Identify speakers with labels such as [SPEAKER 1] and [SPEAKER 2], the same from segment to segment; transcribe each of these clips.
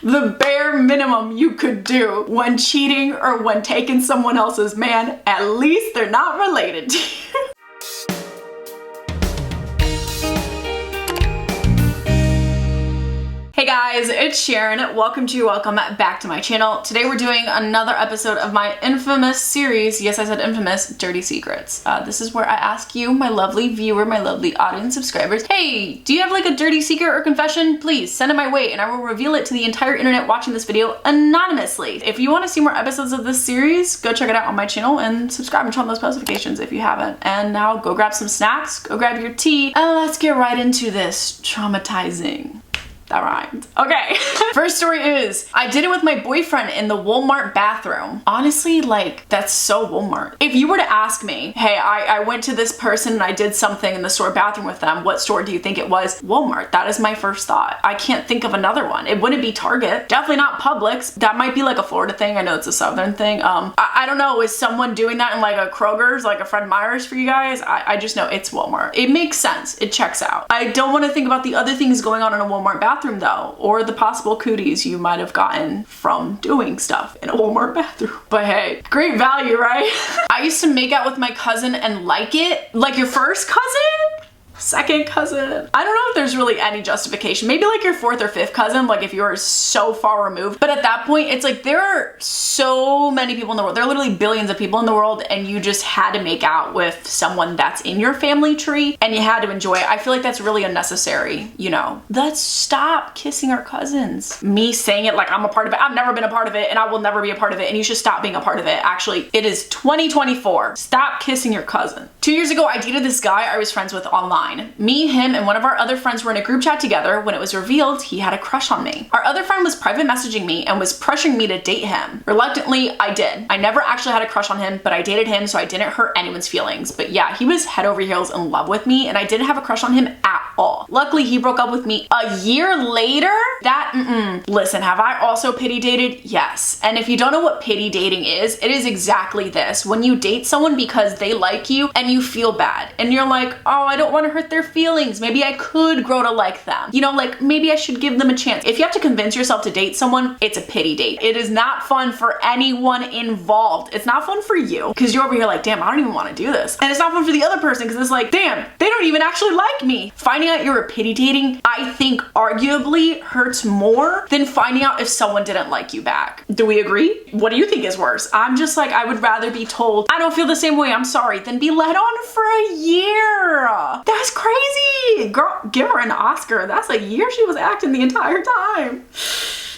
[SPEAKER 1] The bare minimum you could do when cheating or when taking someone else's man, at least they're not related to you. Hey guys, it's Sharon. Welcome back to my channel. Today we're doing another episode of my infamous series. Yes, I said infamous, Dirty Secrets. This is where I ask you, my lovely viewer, my lovely audience subscribers, hey, do you have like a dirty secret or confession? Please send it my way and I will reveal it to the entire internet watching this video anonymously. If you want to see more episodes of this series, go check it out on my channel and subscribe and turn on those notifications if you haven't. And now go grab some snacks, go grab your tea, and let's get right into this traumatizing. That rhymed. Okay. First story is, I did it with my boyfriend in the Walmart bathroom. Honestly, like, that's so Walmart. If you were to ask me, hey, I went to this person and I did something in the store bathroom with them, what store do you think it was? Walmart. That is my first thought. I can't think of another one. It wouldn't be Target. Definitely not Publix. That might be like a Florida thing. I know it's a Southern thing. I don't know. Is someone doing that in like a Kroger's, like a Fred Meyer's for you guys? I just know it's Walmart. It makes sense. It checks out. I don't want to think about the other things going on in a Walmart bathroom though, or the possible cooties you might have gotten from doing stuff in a Walmart bathroom. But hey, great value, right? I used to make out with my cousin and like it. Like your first cousin? Second cousin? I don't know if there's really any justification. Maybe like your fourth or fifth cousin, like if you're so far removed. But at that point, it's like there are so many people in the world. There are literally billions of people in the world and you just had to make out with someone that's in your family tree and you had to enjoy it. I feel like that's really unnecessary, you know? Let's stop kissing our cousins. Me saying it like I'm a part of it. I've never been a part of it and I will never be a part of it and you should stop being a part of it. Actually, it is 2024. Stop kissing your cousin. 2 years ago, I dated this guy I was friends with online. Me, him, and one of our other friends were in a group chat together when it was revealed he had a crush on me. Our other friend was private messaging me and was pressuring me to date him. Reluctantly, I did. I never actually had a crush on him, but I dated him so I didn't hurt anyone's feelings. But yeah, he was head over heels in love with me and I didn't have a crush on him at all. Luckily, he broke up with me a year later. Listen, have I also pity dated? Yes. And if you don't know what pity dating is, it is exactly this. When you date someone because they like you and you feel bad and you're like, oh, I don't want to hurt their feelings. Maybe I could grow to like them. You know, like maybe I should give them a chance. If you have to convince yourself to date someone, it's a pity date. It is not fun for anyone involved. It's not fun for you because you're over here like, damn, I don't even want to do this. And it's not fun for the other person because it's like, damn, they don't even actually like me. Finding out you're a pity dating, I think arguably hurts more than finding out if someone didn't like you back. Do we agree? What do you think is worse? I'm just like, I would rather be told, I don't feel the same way, I'm sorry, than be let on for a year. That's crazy. Girl, give her an Oscar. That's a year she was acting the entire time.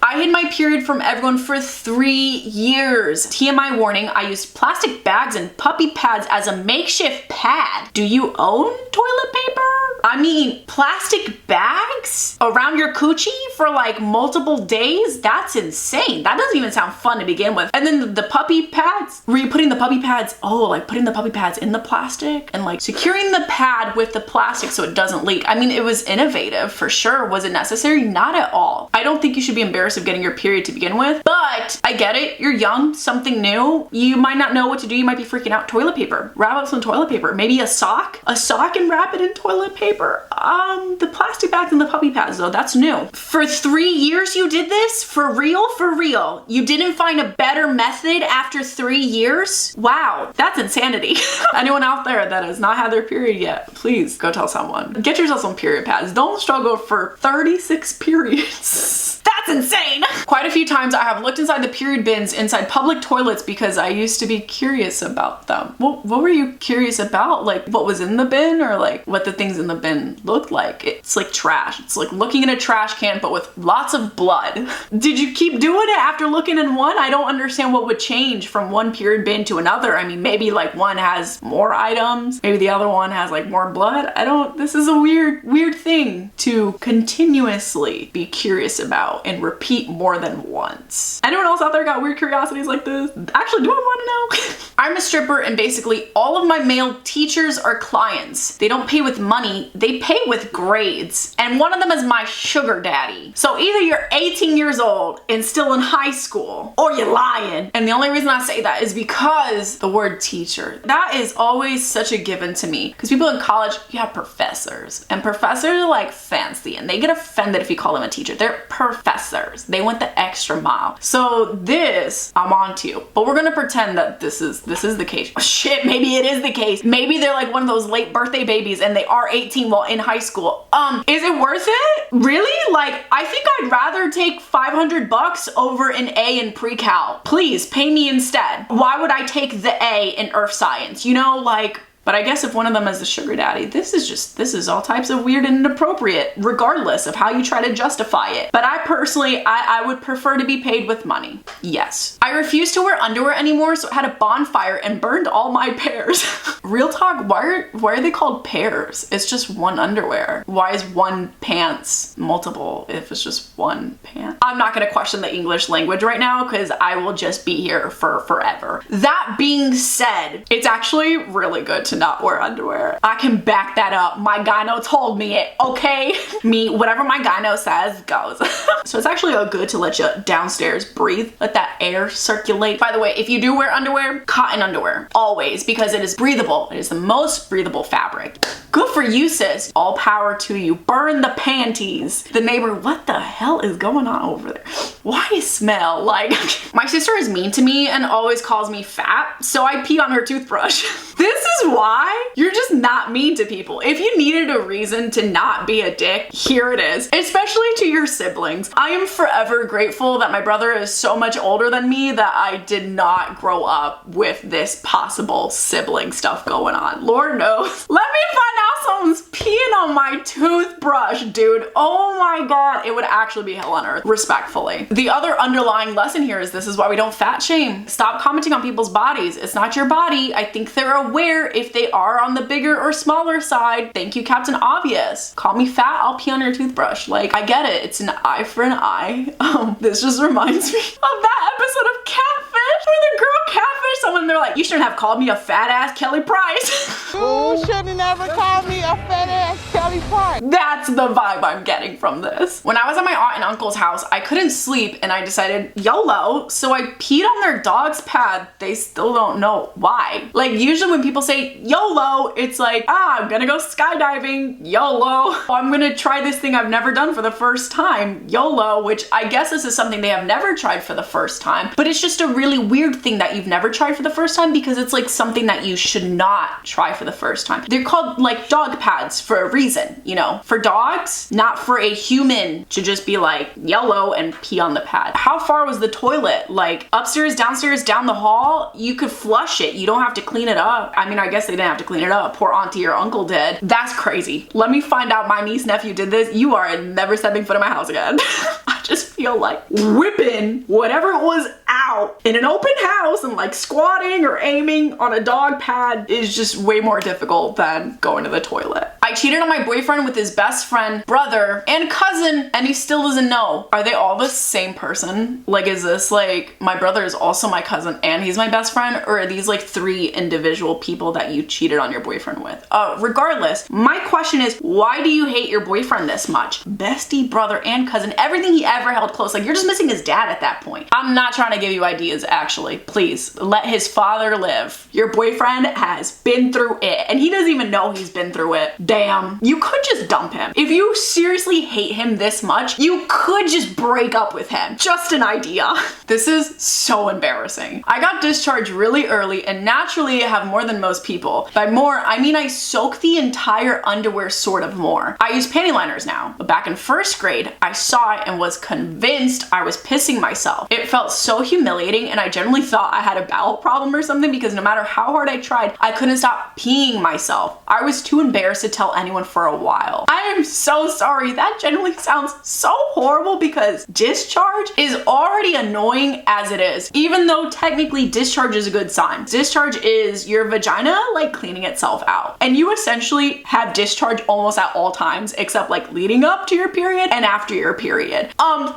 [SPEAKER 1] I hid my period from everyone for 3 years. TMI warning, I used plastic bags and puppy pads as a makeshift pad. Do you own toilet paper? I mean, plastic bags around your coochie for like multiple days? That's insane. That doesn't even sound fun to begin with. And then the puppy pads, were you putting the puppy pads, like putting the puppy pads in the plastic and like securing the pad with the plastic so it doesn't leak? I mean, it was innovative for sure. Was it necessary? Not at all. I don't think you should be embarrassed of getting your period to begin with, but I get it. You're young, something new. You might not know what to do. You might be freaking out. Toilet paper. Wrap up some toilet paper. Maybe a sock and wrap it in toilet paper. The plastic bags and the puppy pads though, that's new. For 3 years you did this? For real? For real? You didn't find a better method after 3 years? Wow, that's insanity. Anyone out there that has not had their period yet, please go tell someone. Get yourself some period pads. Don't struggle for 36 periods. That's insane. Quite a few times I have looked inside the period bins inside public toilets because I used to be curious about them. What were you curious about? Like what was in the bin or like what the things in the bin looked like? It's like trash. It's like looking in a trash can but with lots of blood. Did you keep doing it after looking in one? I don't understand what would change from one period bin to another. I mean, maybe like one has more items. Maybe the other one has like more blood. This is a weird thing to continuously be curious about and repeat more than once. And Anyone else out there got weird curiosities like this? Actually, do I want to know? I'm a stripper and basically all of my male teachers are clients. They don't pay with money, they pay with grades. And one of them is my sugar daddy. So either you're 18 years old and still in high school, or you're lying. And the only reason I say that is because the word teacher, that is always such a given to me. Because people in college, you have professors. And professors are like fancy and they get offended if you call them a teacher. They're professors. They went the extra mile. So this, I'm on to you. But we're gonna pretend that this is the case. Oh, shit, maybe it is the case. Maybe they're like one of those late birthday babies and they are 18 while in high school. Is it worth it? Really? Like, I think I'd rather take 500 bucks over an A in pre-cal. Please pay me instead. Why would I take the A in earth science? You know, like, but I guess if one of them is the sugar daddy, this is all types of weird and inappropriate, regardless of how you try to justify it. But I personally, I would prefer to be paid with money. Yes. I refuse to wear underwear anymore, so I had a bonfire and burned all my pairs. Real talk, why are they called pairs? It's just one underwear. Why is one pants multiple if it's just one pant? I'm not gonna question the English language right now because I will just be here for forever. That being said, it's actually really good to not wear underwear. I can back that up. My gyno told me it, okay? Whatever my gyno says goes. So it's actually good to let you downstairs breathe, let that air circulate. By the way, if you do wear underwear, cotton underwear, always, because it is breathable. It is the most breathable fabric. Good for you, sis. All power to you. Burn the panties. The neighbor, what the hell is going on over there? Why smell like? My sister is mean to me and always calls me fat, so I pee on her toothbrush. This is why you're just not mean to people. If you needed a reason to not be a dick, here it is. Especially to your siblings. I am forever grateful that my brother is so much older than me that I did not grow up with this possible sibling stuff going on. Lord knows. Let me find out someone's peeing on my toothbrush, dude. Oh my god. It would actually be hell on earth, respectfully. The other underlying lesson here is this is why we don't fat shame. Stop commenting on people's bodies. It's not your body. I think they're aware if they are on the bigger or smaller side. Thank you, Captain Obvious. Call me fat, I'll pee on your toothbrush. Like, I get it. It's an eye for an eye. This just reminds me of that episode of Catfish where the girl catfished someone. They're like, you shouldn't have called me a fat ass Kelly Price.
[SPEAKER 2] You shouldn't never call me a fat ass Kelly Price.
[SPEAKER 1] That's the vibe I'm getting from this. When I was at my aunt and uncle's house, I couldn't sleep and I decided YOLO, so I peed on their dog's pad. They still don't know why. Like, usually when people say YOLO, it's like, I'm gonna go skydiving, YOLO. I'm gonna try this thing I've never done for the first time, YOLO, which I guess this is something they have never tried for the first time, but it's just a really weird thing that you've never tried for the first time because it's like something that you should not try for the first time. They're called like dog pads for a reason, you know, for dogs, not for a human to just be like YOLO and pee on the pad. How far was the toilet? Like upstairs, downstairs, down the hall? You could flush it. You don't have to clean it up. I mean, I guess they didn't have to clean it up. Poor auntie or uncle did. That's crazy. Let me find out my niece, nephew did this. You are never stepping foot in my house again. I just feel like whipping whatever it was out in an open house and like squatting or aiming on a dog pad is just way more difficult than going to the toilet. I cheated on my boyfriend with his best friend, brother, and cousin, and he still doesn't know. Are they all the same person? Like, is this like my brother is also my cousin and he's my best friend, or are these like three individual people that you cheated on your boyfriend with? Regardless, my question is, why do you hate your boyfriend this much? Bestie, brother, and cousin, everything he ever held close. Like, you're just missing his dad at that point. I'm not trying to give you ideas, actually. Please, let his father live. Your boyfriend has been through it, and he doesn't even know he's been through it. Damn. You could just dump him. If you seriously hate him this much, you could just break up with him. Just an idea. This is so embarrassing. I got discharged really early, and naturally I have more than most people. By more, I mean I soak the entire underwear sort of more. I use panty liners now, but back in first grade, I saw it and was convinced I was pissing myself. It felt so humiliating, and I generally thought I had a bowel problem or something because no matter how hard I tried, I couldn't stop peeing myself. I was too embarrassed to tell anyone for a while. I am so sorry. That generally sounds so horrible because discharge is already annoying as it is, even though technically discharge is a good sign. Discharge is your vagina like cleaning itself out, and you essentially have discharge almost at all times except like leading up to your period and after your period.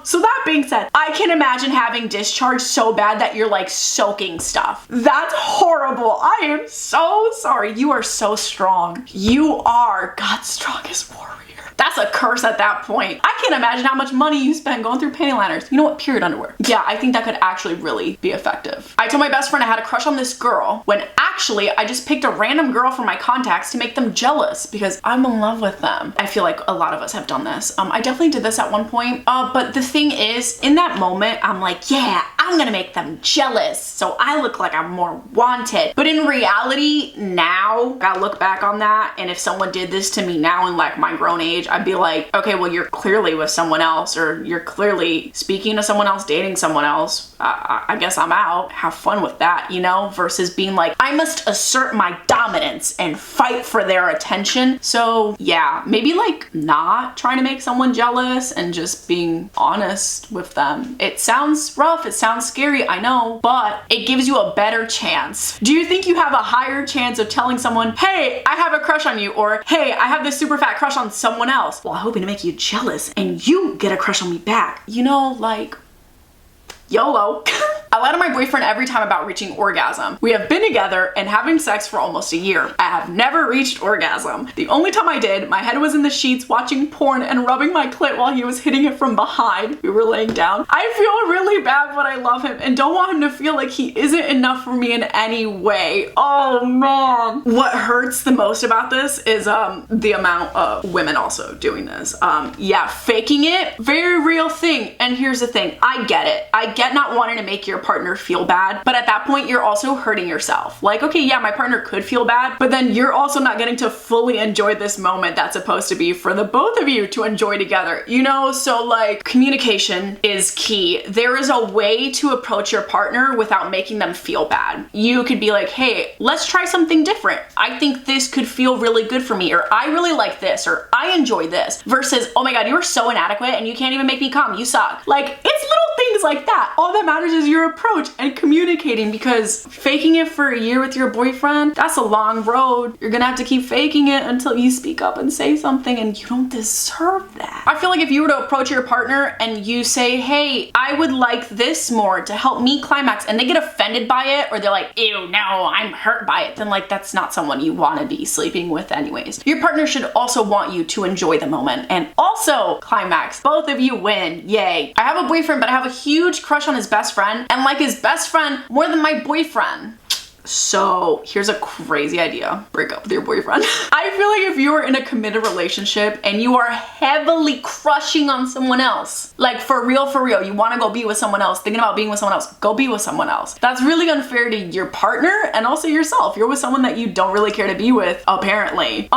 [SPEAKER 1] So that being said, I can imagine having discharge so bad that you're like soaking stuff. That's horrible. I am so sorry. You are so strong. You are God's strongest warrior. That's a curse at that point. I can't imagine how much money you spend going through panty liners. You know what? Period underwear. Yeah, I think that could actually really be effective. I told my best friend I had a crush on this girl when actually I just picked a random girl from my contacts to make them jealous because I'm in love with them. I feel like a lot of us have done this. I definitely did this at one point. But the thing is, in that moment, I'm like, yeah, I'm gonna make them jealous so I look like I'm more wanted. But in reality, now, I look back on that, and if someone did this to me now in like my grown age, I'd be like, okay, well, you're clearly with someone else, or you're clearly speaking to someone else, dating someone else. I guess I'm out. Have fun with that, you know, versus being like, I must assert my dominance and fight for their attention. So yeah, maybe like not trying to make someone jealous and just being honest with them. It sounds rough. It sounds scary. I know, but it gives you a better chance. Do you think you have a higher chance of telling someone, hey, I have a crush on you, or hey, I have this super fat crush on someone else? Well, I'm hoping to make you jealous and you get a crush on me back. You know, like, YOLO. I lie to my boyfriend every time about reaching orgasm. We have been together and having sex for almost a year. I have never reached orgasm. The only time I did, my head was in the sheets watching porn and rubbing my clit while he was hitting it from behind. We were laying down. I feel really bad, but I love him and don't want him to feel like he isn't enough for me in any way. Oh man. What hurts the most about this is the amount of women also doing this. Yeah, faking it, very real thing. And here's the thing, I get it. I get not wanting to make your partner feel bad, but at that point you're also hurting yourself. Like, okay, yeah, my partner could feel bad, but then you're also not getting to fully enjoy this moment that's supposed to be for the both of you to enjoy together, you know? So like, communication is key. There is a way to approach your partner without making them feel bad. You could be like, hey, let's try something different. I think this could feel really good for me, or I really like this, or I enjoy this, versus, oh my God, you are so inadequate and you can't even make me come, you suck. Like, it's little things like that. All that matters is your approach and communicating, because faking it for a year with your boyfriend, that's a long road. You're gonna have to keep faking it until you speak up and say something, and you don't deserve that. I feel like if you were to approach your partner and you say, hey, I would like this more to help me climax, and they get offended by it, or they're like, ew, no, I'm hurt by it, then like, that's not someone you want to be sleeping with anyways. Your partner should also want you to enjoy the moment and also climax. Both of you win, yay. I have a boyfriend, but I have a huge crush on his best friend, and like his best friend more than my boyfriend. So here's a crazy idea. Break up with your boyfriend. I feel like if you are in a committed relationship and you are heavily crushing on someone else, like for real, you want to go be with someone else, thinking about being with someone else, go be with someone else. That's really unfair to your partner and also yourself. You're with someone that you don't really care to be with, apparently.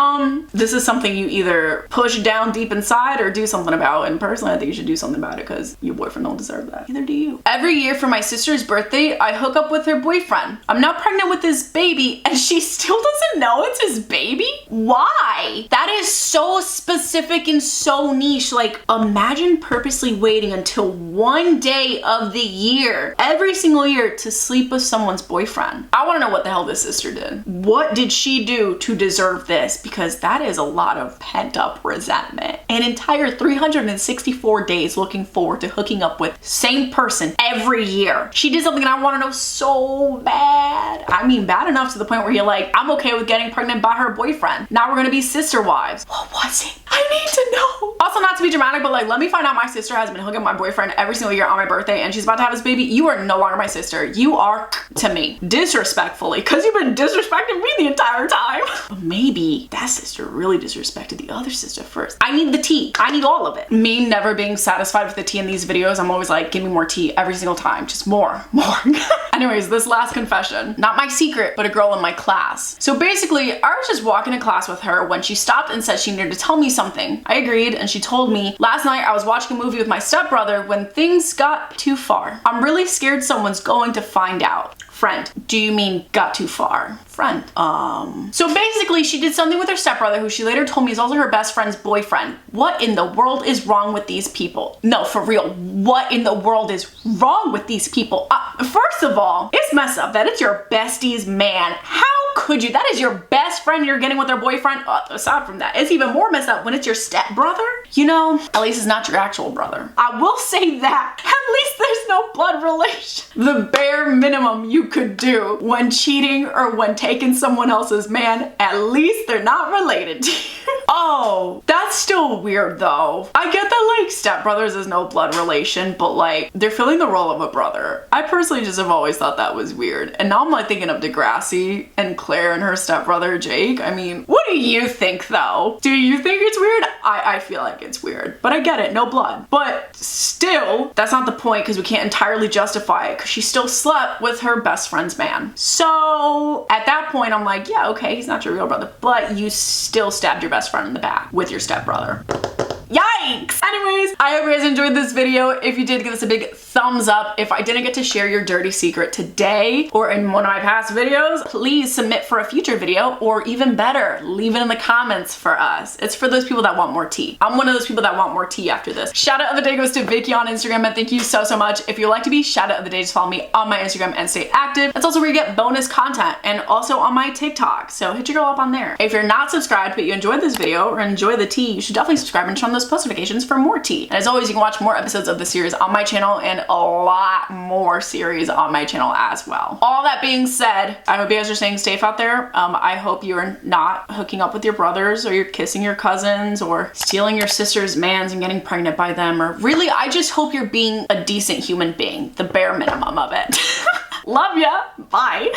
[SPEAKER 1] This is something you either push down deep inside or do something about. And personally, I think you should do something about it because your boyfriend don't deserve that. Neither do you. Every year for my sister's birthday, I hook up with her boyfriend. I'm now pregnant with his baby and she still doesn't know it's his baby? Why? That is so specific and so niche. Like, imagine purposely waiting until one day of the year, every single year, to sleep with someone's boyfriend. I want to know what the hell this sister did. What did she do to deserve this? Because that is a lot of pent up resentment. An entire 364 days looking forward to hooking up with same person every year. She did something and I want to know so bad. I mean, bad enough to the point where you're like, I'm okay with getting pregnant by her boyfriend. Now we're gonna be sister wives. What was it? I need to know. Also, not to be dramatic, but like, let me find out my sister has been hooking up my boyfriend every single year on my birthday and she's about to have his baby. You are no longer my sister. You are to me disrespectfully, because you've been disrespecting me the entire time. But maybe that sister really disrespected the other sister first. I need the tea. I need all of it. Me never being satisfied with the tea in these videos, I'm always like, give me more tea every single time. Just more. Anyways, this last confession, not my secret, but a girl in my class. So basically, I was just walking to class with her when she stopped and said she needed to tell me something. I agreed, and she told me, last night I was watching a movie with my stepbrother when things got too far. I'm really scared someone's going to find out. Friend. Do you mean got too far? Friend. So basically she did something with her stepbrother, who she later told me is also her best friend's boyfriend. What in the world is wrong with these people? No, for real. What in the world is wrong with these people? First of all, it's messed up that it's your bestie's man. How could you? That is your best friend you're getting with their boyfriend. Aside from that, it's even more messed up when it's your stepbrother. You know, at least it's not your actual brother. I will say that. At least there's no blood relation. The bare minimum you could do when cheating or when taking someone else's man, at least they're not related to you. Oh, that's still weird though. I get that like stepbrothers is no blood relation, but like they're filling the role of a brother. I personally just have always thought that was weird. And now I'm like thinking of Degrassi and Claire and her stepbrother Jake. I mean, what do you think though? Do you think it's weird? I feel like it's weird, but I get it, no blood. But still, that's not the point because we can't entirely justify it because she still slept with her best friend's man. So at that point, I'm like, yeah, okay, he's not your real brother, but you still stabbed your best friend in the back with your stepbrother. Yikes! Anyways, I hope you guys enjoyed this video. If you did, give us a big thumbs up. If I didn't get to share your dirty secret today or in one of my past videos, please submit for a future video, or even better, leave it in the comments for us. It's for those people that want more tea. I'm one of those people that want more tea after this. Shout out of the day goes to Vicky on Instagram, and thank you so much. If you'd like to be shout out of the day, just follow me on my Instagram and stay active. That's also where you get bonus content, and also on my TikTok. So hit your girl up on there. If you're not subscribed but you enjoyed this video or enjoy the tea, you should definitely subscribe and turn on those post notifications for more tea. And as always, you can watch more episodes of the series on my channel and a lot more series on my channel as well. All that being said, I hope you guys are staying safe out there. I hope you are not hooking up with your brothers, or you're kissing your cousins, or stealing your sister's mans and getting pregnant by them, or really, I just hope you're being a decent human being, the bare minimum of it. Love ya. Bye.